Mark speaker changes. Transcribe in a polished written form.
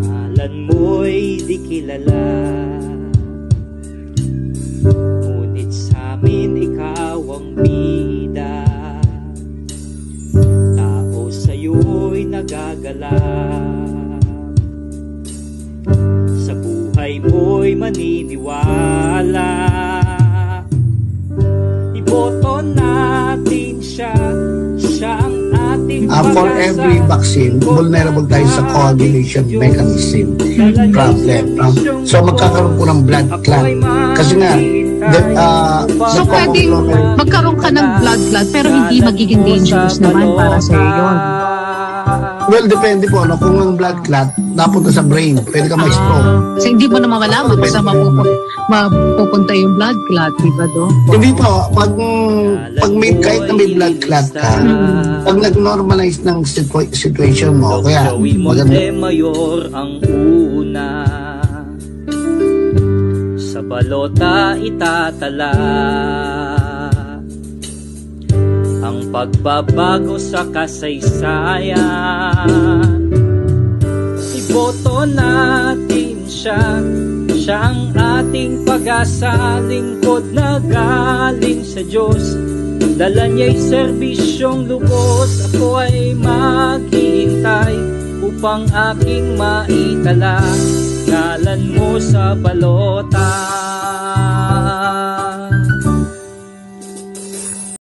Speaker 1: Ngalan mo'y di kilala, ngunit sa'min ikaw ang bida. Tao sa'yo'y nagagalak, sa buhay mo'y maniniwala. Iboto natin siya, siya ang ating
Speaker 2: For every vaccine, vulnerable tayo sa coagulation mechanism problem. So magkakaroon po ng blood clot. Kasi nga,
Speaker 3: So pwede magkaroon ka ng blood clot pero hindi magiging dangerous naman para sa yun.
Speaker 2: Well, depende po. Kung ang blood clot napunta sa brain, pwede ka ma-stroke.
Speaker 3: So hindi mo naman malaman kung saan mapupunta yung blood clot, di ba do?
Speaker 2: Hindi po. Pag kahit na may blood clot ka, pag nag-normalize ng situation mo, kaya maganda.
Speaker 1: Mayor ang una, sa balota itatala ang pagbabago sa kasaysayan. Iboto natin siya, siya ang ating pag-asa, lingkod na galing sa Diyos. Dala niya'y serbisyong lubos, ako ay maghihintay upang aking maitala ngalan mo sa balota.